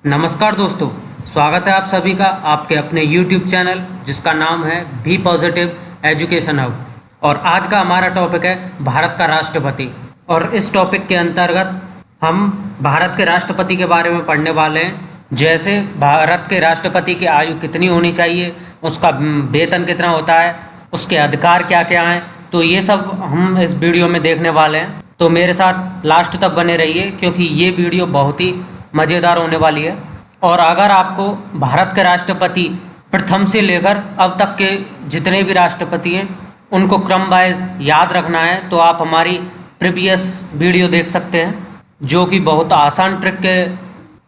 नमस्कार दोस्तों, स्वागत है आप सभी का आपके अपने YouTube चैनल जिसका नाम है बी पॉजिटिव एजुकेशन हब। और आज का हमारा टॉपिक है भारत का राष्ट्रपति। और इस टॉपिक के अंतर्गत हम भारत के राष्ट्रपति के बारे में पढ़ने वाले हैं। जैसे भारत के राष्ट्रपति की आयु कितनी होनी चाहिए, उसका वेतन कितना होता है, उसके अधिकार क्या क्या हैं, तो ये सब हम इस वीडियो में देखने वाले हैं। तो मेरे साथ लास्ट तक बने रहिए क्योंकि ये वीडियो बहुत ही मज़ेदार होने वाली है। और अगर आपको भारत के राष्ट्रपति प्रथम से लेकर अब तक के जितने भी राष्ट्रपति हैं उनको क्रम वाइज याद रखना है तो आप हमारी प्रीवियस वीडियो देख सकते हैं, जो कि बहुत आसान ट्रिक के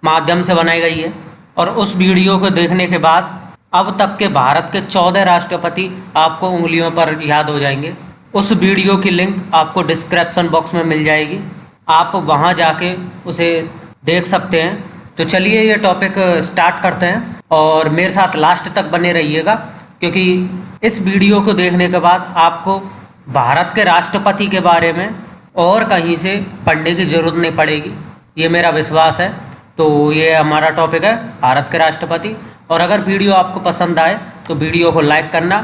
माध्यम से बनाई गई है। और उस वीडियो को देखने के बाद अब तक के भारत के 14 राष्ट्रपति आपको उंगलियों पर याद हो जाएंगे। उस वीडियो की लिंक आपको डिस्क्रिप्शन बॉक्स में मिल जाएगी, आप वहां जाके उसे देख सकते हैं। तो चलिए ये टॉपिक स्टार्ट करते हैं और मेरे साथ लास्ट तक बने रहिएगा क्योंकि इस वीडियो को देखने के बाद आपको भारत के राष्ट्रपति के बारे में और कहीं से पढ़ने की ज़रूरत नहीं पड़ेगी, ये मेरा विश्वास है। तो ये हमारा टॉपिक है भारत के राष्ट्रपति। और अगर वीडियो आपको पसंद आए तो वीडियो को लाइक करना,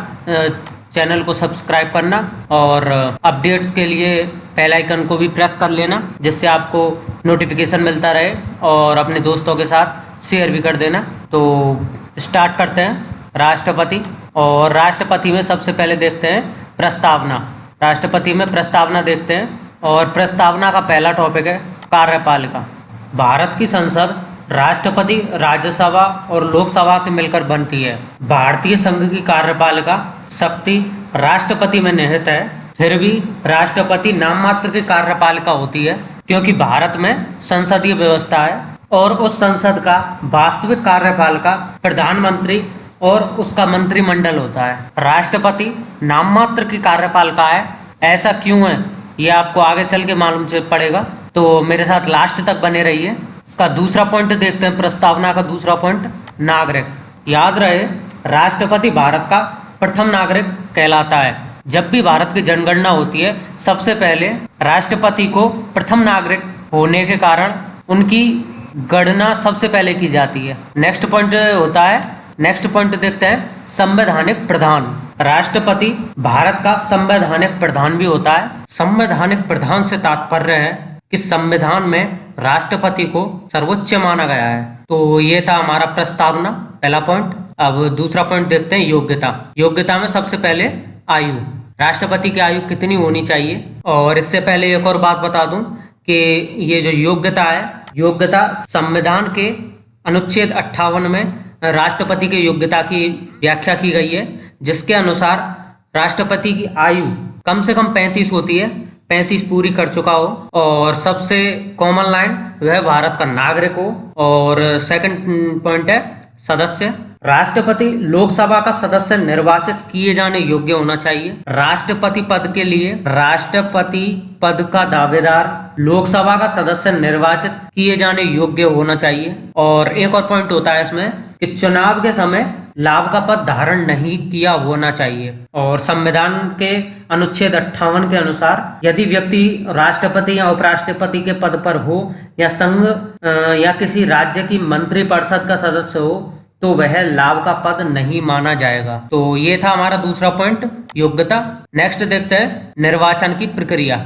चैनल को सब्सक्राइब करना और अपडेट्स के लिए बेल आइकन को भी प्रेस कर लेना जिससे आपको नोटिफिकेशन मिलता रहे, और अपने दोस्तों के साथ शेयर भी कर देना। तो स्टार्ट करते हैं राष्ट्रपति। और राष्ट्रपति में सबसे पहले देखते हैं प्रस्तावना। राष्ट्रपति में प्रस्तावना देखते हैं और प्रस्तावना का पहला टॉपिक है कार्यपालिका। भारत की संसद राष्ट्रपति, राज्यसभा और लोकसभा से मिलकर बनती है। भारतीय संघ की कार्यपालिका शक्ति राष्ट्रपति में निहित है, फिर भी राष्ट्रपति नाम मात्र की कार्यपालिका होती है क्योंकि भारत में संसदीय व्यवस्था है और उस संसद का वास्तविक कार्यपालिका प्रधानमंत्री और उसका मंत्रिमंडल होता है। राष्ट्रपति नाम मात्र की कार्यपालिका है, ऐसा क्यों है ये आपको आगे चल के मालूम पड़ेगा, तो मेरे साथ लास्ट तक बने रहिए। इसका दूसरा पॉइंट देखते हैं, प्रस्तावना का दूसरा पॉइंट नागरिक। याद रहे राष्ट्रपति भारत का प्रथम नागरिक कहलाता है। जब भी भारत की जनगणना होती है सबसे पहले राष्ट्रपति को प्रथम नागरिक होने के कारण उनकी गणना सबसे पहले की जाती है। नेक्स्ट पॉइंट होता है, नेक्स्ट पॉइंट देखते हैं संवैधानिक प्रधान। राष्ट्रपति भारत का संवैधानिक प्रधान भी होता है। संवैधानिक प्रधान से तात्पर्य है कि संविधान में राष्ट्रपति को सर्वोच्च माना गया है। तो ये था हमारा प्रस्तावना, पहला पॉइंट। अब दूसरा पॉइंट देखते हैं योग्यता। योग्यता में सबसे पहले आयु, राष्ट्रपति की आयु कितनी होनी चाहिए। और इससे पहले एक और बात बता दूं कि ये जो योग्यता है, योग्यता संविधान के अनुच्छेद 58 में राष्ट्रपति की योग्यता की व्याख्या की गई है, जिसके अनुसार राष्ट्रपति की आयु कम से कम 35 होती है, 35 पूरी कर चुका हो, और सबसे कॉमन लाइन वह भारत का नागरिक हो। और सेकंड पॉइंट है सदस्य। राष्ट्रपति लोकसभा का सदस्य निर्वाचित किए जाने योग्य होना चाहिए। राष्ट्रपति पद के लिए राष्ट्रपति पद का दावेदार लोकसभा का सदस्य निर्वाचित किए जाने योग्य होना चाहिए। और एक और पॉइंट होता है इसमें कि चुनाव के समय लाभ का पद धारण नहीं किया होना चाहिए। और संविधान के अनुच्छेद 58 के अनुसार यदि व्यक्ति राष्ट्रपति या उपराष्ट्रपति के पद पर हो या संघ या किसी राज्य की मंत्रिपरिषद का सदस्य हो तो वह लाभ का पद नहीं माना जाएगा। तो ये था हमारा दूसरा पॉइंट, योग्यता। नेक्स्ट देखते हैं निर्वाचन की प्रक्रिया।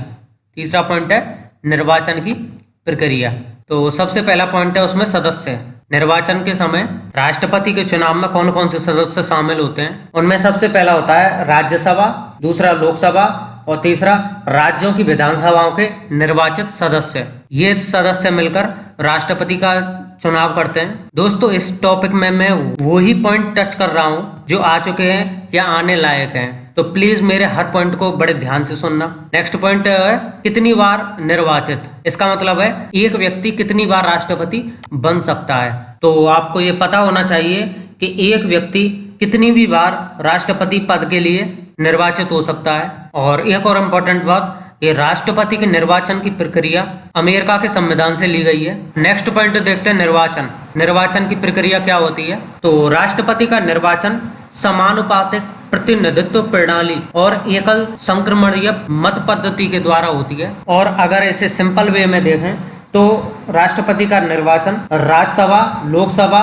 तीसरा पॉइंट है निर्वाचन की प्रक्रिया। तो सबसे पहला पॉइंट है उसमें सदस्य। निर्वाचन के समय राष्ट्रपति के चुनाव में कौन कौन से सदस्य शामिल होते हैं, उनमें सबसे पहला होता है राज्यसभा, दूसरा लोकसभा और तीसरा राज्यों की विधानसभाओं के निर्वाचित सदस्य। ये सदस्य मिलकर राष्ट्रपति का चुनाव करते हैं। दोस्तों इस टॉपिक में मैं वही पॉइंट टच कर रहा हूँ जो आ चुके हैं या आने लायक हैं, तो प्लीज मेरे हर पॉइंट को बड़े ध्यान से सुनना। नेक्स्ट पॉइंट है कितनी बार निर्वाचित। इसका मतलब है एक व्यक्ति कितनी बार राष्ट्रपति बन सकता है। तो आपको ये पता होना चाहिए कि एक व्यक्ति कितनी भी बार राष्ट्रपति पद के लिए निर्वाचित हो सकता है। और एक और इम्पोर्टेंट बात, ये राष्ट्रपति के निर्वाचन की प्रक्रिया अमेरिका के संविधान से ली गई है। नेक्स्ट पॉइंट देखते हैं निर्वाचन। निर्वाचन की प्रक्रिया क्या होती है, तो राष्ट्रपति का निर्वाचन समानुपातिक प्रतिनिधित्व प्रणाली और एकल संक्रमणीय मत पद्धति के द्वारा होती है। और अगर इसे सिंपल वे में देखें तो राष्ट्रपति का निर्वाचन राज्यसभा, लोकसभा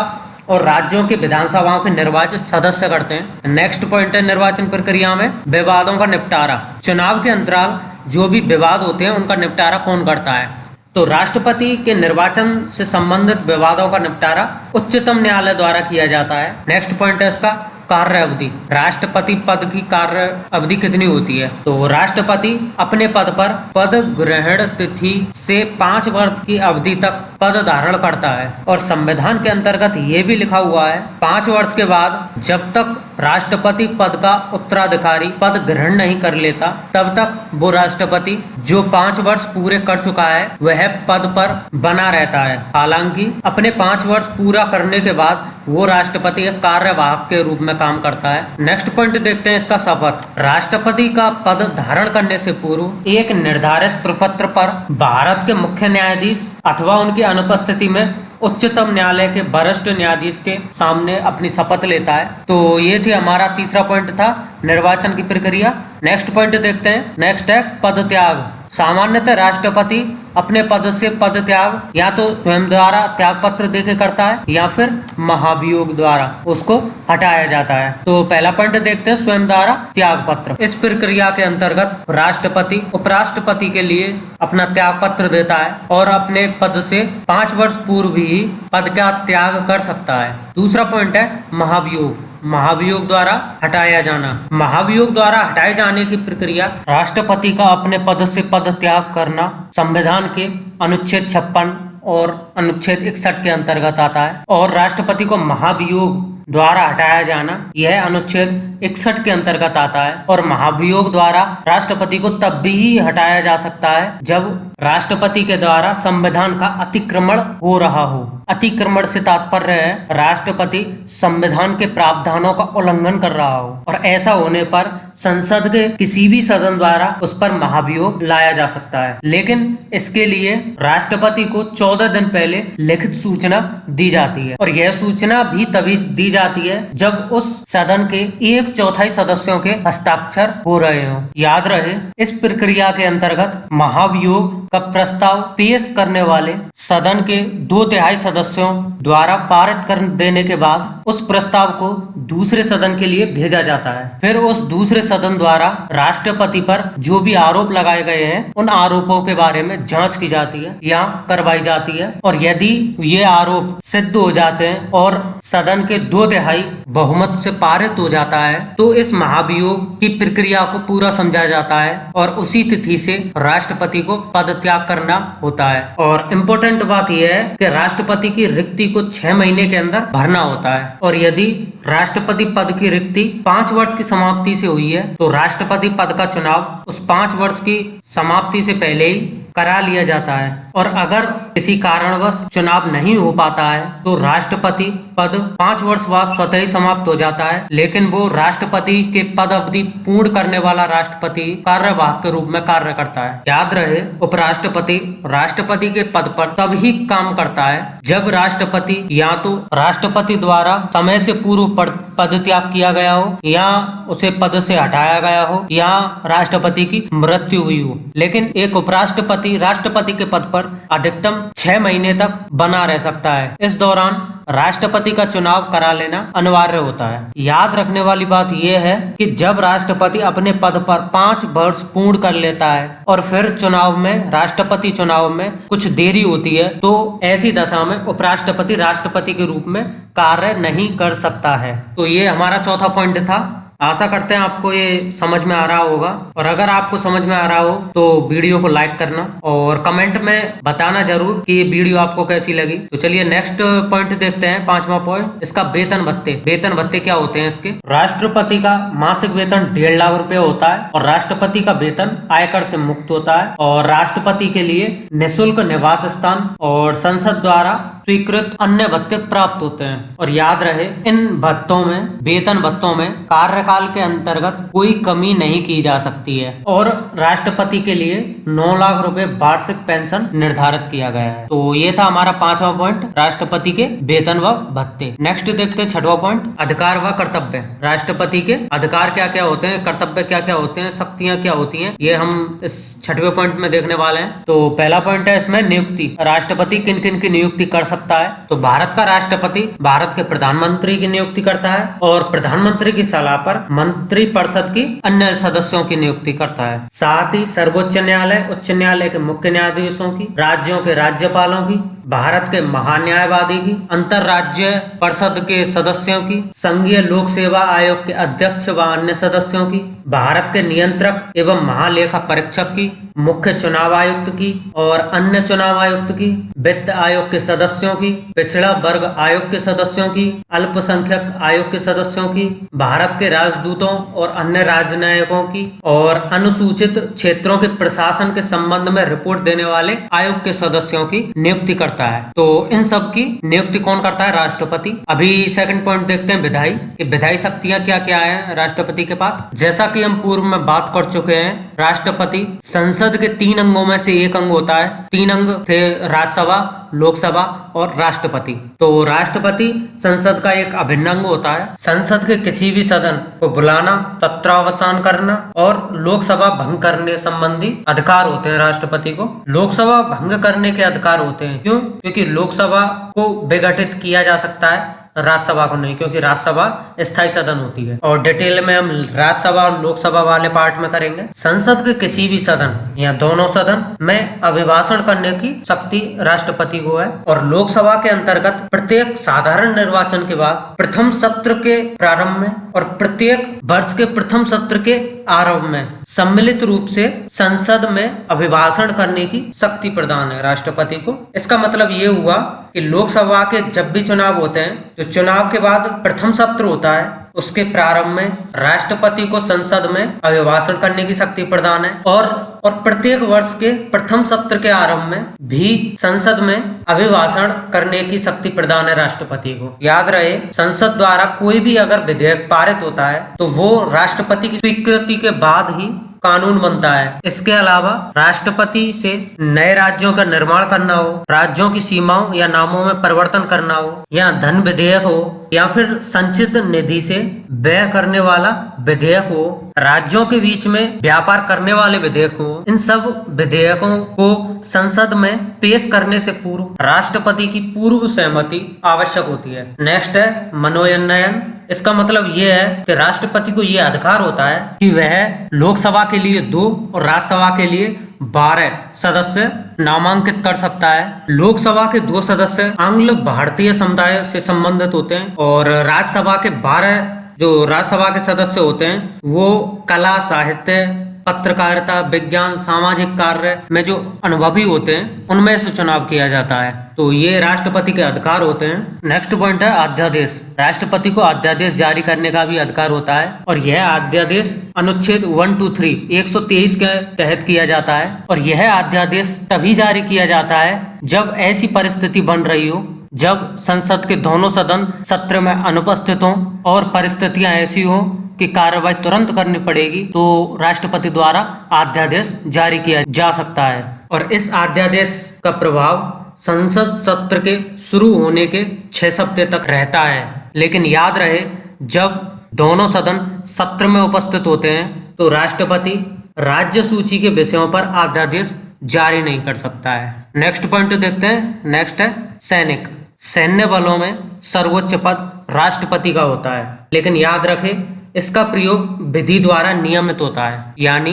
और राज्यों के विधानसभाओं के निर्वाचित सदस्य करते हैं। नेक्स्ट पॉइंट है निर्वाचन प्रक्रिया में विवादों का निपटारा। चुनाव के अंतराल जो भी विवाद होते हैं उनका निपटारा कौन करता है? तो राष्ट्रपति के निर्वाचन से संबंधित विवादों का निपटारा उच्चतम न्यायालय द्वारा किया जाता है। नेक्स्ट पॉइंट है इसका कार्य अवधि। राष्ट्रपति पद की कार्य अवधि कितनी होती है? तो राष्ट्रपति अपने पद पर पद ग्रहण तिथि से 5 वर्ष की अवधि तक पद धारण करता है और संविधान के अंतर्गत ये भी लिखा हुआ है 5 वर्ष के बाद जब तक राष्ट्रपति पद का उत्तराधिकारी पद ग्रहण नहीं कर लेता तब तक वो राष्ट्रपति जो 5 वर्ष पूरे कर चुका है वह पद पर बना रहता है। हालांकि अपने 5 वर्ष पूरा करने के बाद वो राष्ट्रपति एक कार्यवाहक के रूप में काम करता है। नेक्स्ट पॉइंट देखते हैं इसका शपथ। राष्ट्रपति का पद धारण करने से पूर्व एक निर्धारित प्रपत्र पर भारत के मुख्य न्यायाधीश अथवा उनकी अनुपस्थिति में उच्चतम न्यायालय के वरिष्ठ न्यायाधीश के सामने अपनी शपथ लेता है। तो ये थी हमारा तीसरा पॉइंट था निर्वाचन की प्रक्रिया। नेक्स्ट पॉइंट देखते हैं। नेक्स्ट है पद त्याग। सामान्यतः राष्ट्रपति अपने पद से पद त्याग या तो स्वयं द्वारा त्याग पत्र देके करता है या फिर महाभियोग द्वारा उसको हटाया जाता है। तो पहला पॉइंट देखते हैं स्वयं द्वारा त्याग पत्र। इस प्रक्रिया के अंतर्गत राष्ट्रपति उपराष्ट्रपति के लिए अपना त्याग पत्र देता है और अपने पद से 5 वर्ष पूर्व ही पद का त्याग कर सकता है। दूसरा पॉइंट है महाभियोग। महाभियोग द्वारा हटाया जाना। महाभियोग द्वारा हटाए जाने की प्रक्रिया राष्ट्रपति का अपने पद से पद त्याग करना संविधान के अनुच्छेद 56 और अनुच्छेद 61 के अंतर्गत आता है और राष्ट्रपति को महाभियोग द्वारा हटाया जाना यह अनुच्छेद 61 के अंतर्गत आता है। और महाभियोग द्वारा राष्ट्रपति को तब भी हटाया जा सकता है जब राष्ट्रपति के द्वारा संविधान का अतिक्रमण हो रहा हो। अतिक्रमण से तात्पर्य है राष्ट्रपति संविधान के प्रावधानों का उल्लंघन कर रहा हो और ऐसा होने पर संसद के किसी भी सदन द्वारा उस पर महाभियोग लाया जा सकता है। लेकिन इसके लिए राष्ट्रपति को 14 दिन पहले लिखित सूचना दी जाती है और यह सूचना भी तभी दी जाती है जब उस सदन के 1/4 सदस्यों के हस्ताक्षर हो रहे हो। याद रहे इस प्रक्रिया के अंतर्गत महाभियोग का प्रस्ताव पेश करने वाले सदन के 2/3 सदस्यों द्वारा पारित कर देने के बाद उस प्रस्ताव को दूसरे सदन के लिए भेजा जाता है। फिर उस दूसरे सदन द्वारा राष्ट्रपति पर जो भी आरोप लगाए गए हैं उन आरोपों के बारे में जांच की जाती है या करवाई जाती है और यदि ये आरोप सिद्ध हो जाते हैं और सदन के 2/3 बहुमत से पारित हो जाता है तो इस महाभियोग की प्रक्रिया को पूरा समझा जाता है और उसी तिथि से राष्ट्रपति को पद त्याग करना होता है। और इम्पोर्टेंट बात यह है कि राष्ट्रपति की रिक्ति को 6 महीने के अंदर भरना होता है और यदि राष्ट्रपति पद की रिक्ति 5 वर्ष की समाप्ति से हुई है तो राष्ट्रपति पद का चुनाव उस 5 वर्ष की समाप्ति से पहले ही करा लिया जाता है। और अगर किसी कारणवश चुनाव नहीं हो पाता है तो राष्ट्रपति पद 5 वर्ष बाद स्वतः ही समाप्त हो जाता है, लेकिन वो राष्ट्रपति के पद अवधि पूर्ण करने वाला राष्ट्रपति कार्यवाहक के रूप में कार्य करता है। याद रहे उपराष्ट्रपति राष्ट्रपति के पद पर तब ही काम करता है जब राष्ट्रपति या तो राष्ट्रपति द्वारा समय से पूर्व पद त्याग किया गया हो या उसे पद से हटाया गया हो या राष्ट्रपति की मृत्यु हुई हो। लेकिन एक उपराष्ट्रपति राष्ट्रपति के पद पर अधिकतम 6 महीने तक बना रह सकता है। इस दौरान राष्ट्रपति का चुनाव करा लेना अनिवार्य होता है। याद रखने वाली बात यह है कि जब राष्ट्रपति अपने पद पर 5 वर्ष पूर्ण कर लेता है और फिर चुनाव में राष्ट्रपति चुनाव में कुछ देरी होती है तो ऐसी दशा में उपराष्ट्रपति राष्ट्रपति के रूप में कार्य नहीं कर सकता है। तो ये हमारा चौथा पॉइंट था। आशा करते हैं आपको ये समझ में आ रहा होगा और अगर आपको समझ में आ रहा हो तो वीडियो को लाइक करना और कमेंट में बताना जरूर कि ये वीडियो आपको कैसी लगी। तो चलिए नेक्स्ट पॉइंट देखते हैं, 5वां पॉइंट इसका वेतन भत्ते। वेतन भत्ते क्या होते हैं इसके? राष्ट्रपति का मासिक वेतन 1.5 लाख रुपए होता है और राष्ट्रपति का वेतन आयकर से मुक्त होता है और राष्ट्रपति के लिए निःशुल्क निवास स्थान और संसद द्वारा स्वीकृत अन्य भत्ते प्राप्त होते हैं। और याद रहे, इन भत्तों में, वेतन भत्तों में कार्यकाल के अंतर्गत कोई कमी नहीं की जा सकती है। और राष्ट्रपति के लिए 9 लाख रुपए वार्षिक पेंशन निर्धारित किया गया है। तो ये था हमारा 5वां पॉइंट, राष्ट्रपति के वेतन व भत्ते। नेक्स्ट देखते हैं 6वां पॉइंट, अधिकार व कर्तव्य। राष्ट्रपति के अधिकार क्या क्या होते हैं, कर्तव्य क्या क्या होते हैं, शक्तियां क्या होती हैं, ये हम इस 6वें पॉइंट में देखने वाले हैं। तो पहला पॉइंट है इसमें नियुक्ति। राष्ट्रपति किन किन की नियुक्ति कर सकता है? तो भारत का राष्ट्रपति भारत के प्रधानमंत्री की नियुक्ति करता है और प्रधानमंत्री की सलाह पर मंत्रिपरिषद की अन्य सदस्यों की नियुक्ति करता है। साथ ही सर्वोच्च न्यायालय, उच्च न्यायालय के मुख्य न्यायाधीशों की, राज्यों के राज्यपालों की, भारत के महान्यायवादी की, अंतरराज्य परिषद के सदस्यों की, संघीय लोक सेवा आयोग के अध्यक्ष व अन्य सदस्यों की, भारत के नियंत्रक एवं महालेखा परीक्षक की, मुख्य चुनाव आयुक्त की और अन्य चुनाव आयुक्त की, वित्त आयोग के सदस्यों की, पिछड़ा वर्ग आयोग के सदस्यों की, अल्पसंख्यक आयोग के सदस्यों की, भारत के राजदूतों और अन्य राजनयिकों की और अनुसूचित क्षेत्रों के प्रशासन के संबंध में रिपोर्ट देने वाले आयोग के सदस्यों की नियुक्ति करता है। तो इन सब की नियुक्ति कौन करता है? राष्ट्रपति। अभी सेकंड पॉइंट देखते हैं, विधायी। कि विधायी शक्तियां क्या क्या है राष्ट्रपति के पास। जैसा कि हम पूर्व में बात कर चुके हैं, राष्ट्रपति संसद के 3 अंगों में से एक अंग होता है। 3 अंग थे, राज्यसभा, लोकसभा और राष्ट्रपति। तो राष्ट्रपति संसद का एक अभिन्न अंग होता है। संसद के किसी भी सदन को बुलाना, सत्रावसान करना और लोकसभा भंग करने संबंधी अधिकार होते हैं राष्ट्रपति को। लोकसभा भंग करने के अधिकार होते हैं, क्यों? क्योंकि लोकसभा को विघटित किया जा सकता है, राज्यसभा को नहीं, क्योंकि राज्यसभा स्थायी सदन होती है। और डिटेल में हम राज्यसभा और लोकसभा वाले पार्ट में करेंगे। संसद के किसी भी सदन या दोनों सदन में अभिभाषण करने की शक्ति राष्ट्रपति को है। और लोकसभा के अंतर्गत प्रत्येक साधारण निर्वाचन के बाद प्रथम सत्र के प्रारंभ में और प्रत्येक वर्ष के प्रथम सत्र के आरंभ में सम्मिलित रूप से संसद में अभिभाषण करने की शक्ति प्रदान है राष्ट्रपति को। इसका मतलब ये हुआ कि लोकसभा के जब भी चुनाव होते हैं, जो चुनाव के बाद प्रथम सत्र होता है, उसके प्रारंभ में राष्ट्रपति को संसद में अभिभाषण करने की शक्ति प्रदान है। और प्रत्येक वर्ष के प्रथम सत्र के आरंभ में भी संसद में अभिभाषण करने की शक्ति प्रदान है राष्ट्रपति को। याद रहे, संसद द्वारा कोई भी अगर विधेयक पारित होता है तो वो राष्ट्रपति की स्वीकृति के बाद ही कानून बनता है। इसके अलावा राष्ट्रपति से नए राज्यों का निर्माण करना हो, राज्यों की सीमाओं या नामों में परिवर्तन करना हो, या धन विधेयक हो, या फिर संचित निधि से व्यय करने वाला विधेयक हो, राज्यों के बीच में व्यापार करने वाले विधेयक हो, इन सब विधेयकों को संसद में पेश करने से पूर्व राष्ट्रपति की पूर्व सहमति आवश्यक होती है। नेक्स्ट है मनोनयन। इसका मतलब यह है कि राष्ट्रपति को यह अधिकार होता है कि वह लोकसभा के लिए 2 और राज्यसभा के लिए 12 सदस्य नामांकित कर सकता है। लोकसभा के 2 सदस्य आंग्ल भारतीय समुदाय से संबंधित होते हैं और राज्यसभा के 12 जो राज्यसभा के सदस्य होते हैं वो कला, साहित्य, पत्रकारिता, विज्ञान, सामाजिक कार्य में जो अनुभवी होते हैं उनमें से चुनाव किया जाता है। तो ये राष्ट्रपति के अधिकार होते हैं। नेक्स्ट पॉइंट है अध्यादेश। राष्ट्रपति को अध्यादेश जारी करने का भी अधिकार होता है और यह अध्यादेश अनुच्छेद 123 123 के तहत किया जाता है। और यह अध्यादेश तभी जारी किया जाता है जब ऐसी परिस्थिति बन रही हो जब संसद के दोनों सदन सत्र में अनुपस्थित हों और परिस्थितियां ऐसी हो कि कार्रवाई तुरंत करनी पड़ेगी, तो राष्ट्रपति द्वारा अध्यादेश जारी किया जा सकता है। और इस अध्यादेश का प्रभाव संसद सत्र के शुरू होने के 6 हफ्ते तक रहता है। लेकिन याद रहे, जब दोनों सदन सत्र में उपस्थित होते हैं तो राष्ट्रपति राज्य सूची के विषयों पर अध्यादेश जारी नहीं कर सकता है। नेक्स्ट पॉइंट देखते हैं। नेक्स्ट है सैनिक। सैन्य बलों में सर्वोच्च पद राष्ट्रपति का होता है, लेकिन याद रखें इसका प्रयोग विधि द्वारा नियमित होता है, यानी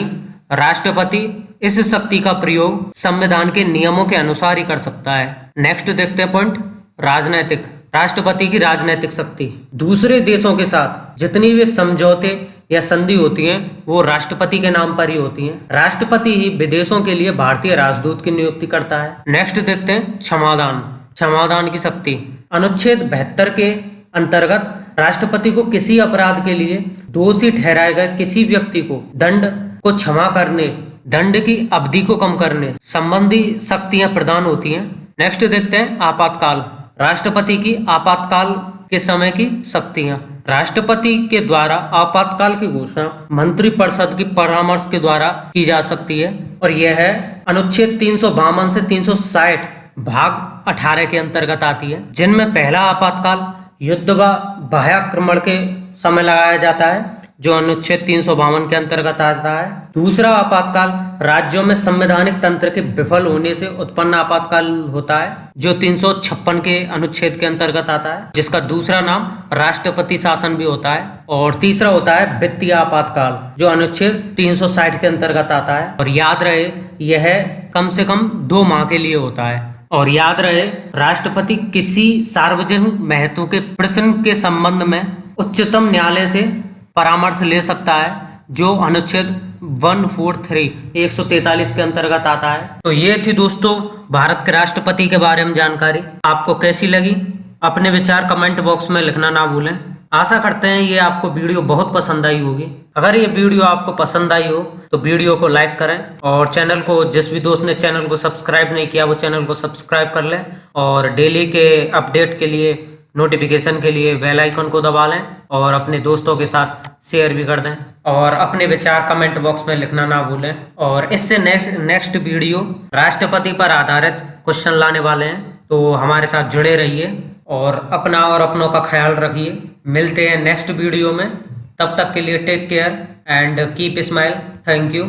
राष्ट्रपति इस शक्ति का प्रयोग संविधान के नियमों के अनुसार ही कर सकता है। नेक्स्ट देखते हैं पॉइंट राजनैतिक। राष्ट्रपति की राजनैतिक शक्ति। दूसरे देशों के साथ जितनी भी समझौते या संधि होती हैं वो राष्ट्रपति के नाम पर ही होती हैं। राष्ट्रपति ही विदेशों के लिए भारतीय राजदूत की नियुक्ति करता है। नेक्स्ट देखते हैं क्षमादान। क्षमादान की शक्ति। अनुच्छेद 72 के अंतर्गत राष्ट्रपति को किसी अपराध के लिए दोषी ठहराए गए किसी व्यक्ति को दंड को क्षमा करने, दंड की अवधि को कम करने संबंधी शक्तियां प्रदान होती हैं। नेक्स्ट देखते हैं आपातकाल। राष्ट्रपति की आपातकाल के समय की शक्तियां। राष्ट्रपति के द्वारा आपातकाल की घोषणा मंत्रिपरिषद की परामर्श के द्वारा की जा सकती है और यह है अनुच्छेद 352 से 360 भाग 18 के अंतर्गत आती है, जिनमें पहला आपातकाल युद्ध व बाह्याक्रमण के समय लगाया जाता है जो अनुच्छेद 352 के अंतर्गत आता है। दूसरा आपातकाल राज्यों में संवैधानिक तंत्र के विफल होने से उत्पन्न आपातकाल होता है जो 356 के अनुच्छेद के अंतर्गत आता है, जिसका दूसरा नाम राष्ट्रपति शासन भी होता है। और तीसरा होता है वित्तीय आपातकाल जो अनुच्छेद 360 के अंतर्गत आता है। और याद रहे यह कम से कम 2 माह के लिए होता है। और याद रहे राष्ट्रपति किसी सार्वजनिक महत्व के प्रश्न के संबंध में उच्चतम न्यायालय से परामर्श ले सकता है जो अनुच्छेद 143 के अंतर्गत आता है। तो ये थी दोस्तों भारत के राष्ट्रपति के बारे में जानकारी। आपको कैसी लगी अपने विचार कमेंट बॉक्स में लिखना ना भूलें। आशा करते हैं ये आपको वीडियो बहुत पसंद आई होगी। अगर ये वीडियो आपको पसंद आई हो तो वीडियो को लाइक करें और चैनल को, जिस भी दोस्त ने चैनल को सब्सक्राइब नहीं किया वो चैनल को सब्सक्राइब कर लें और डेली के अपडेट के लिए, नोटिफिकेशन के लिए बेल आइकन को दबा लें और अपने दोस्तों के साथ शेयर भी कर दें और अपने विचार कमेंट बॉक्स में लिखना ना भूलें। और इससे नेक्स्ट वीडियो राष्ट्रपति पर आधारित क्वेश्चन लाने वाले हैं, तो हमारे साथ जुड़े रहिए और अपना और अपनों का ख्याल रखिए। मिलते हैं नेक्स्ट वीडियो में, तब तक के लिए take care and keep smile. Thank you.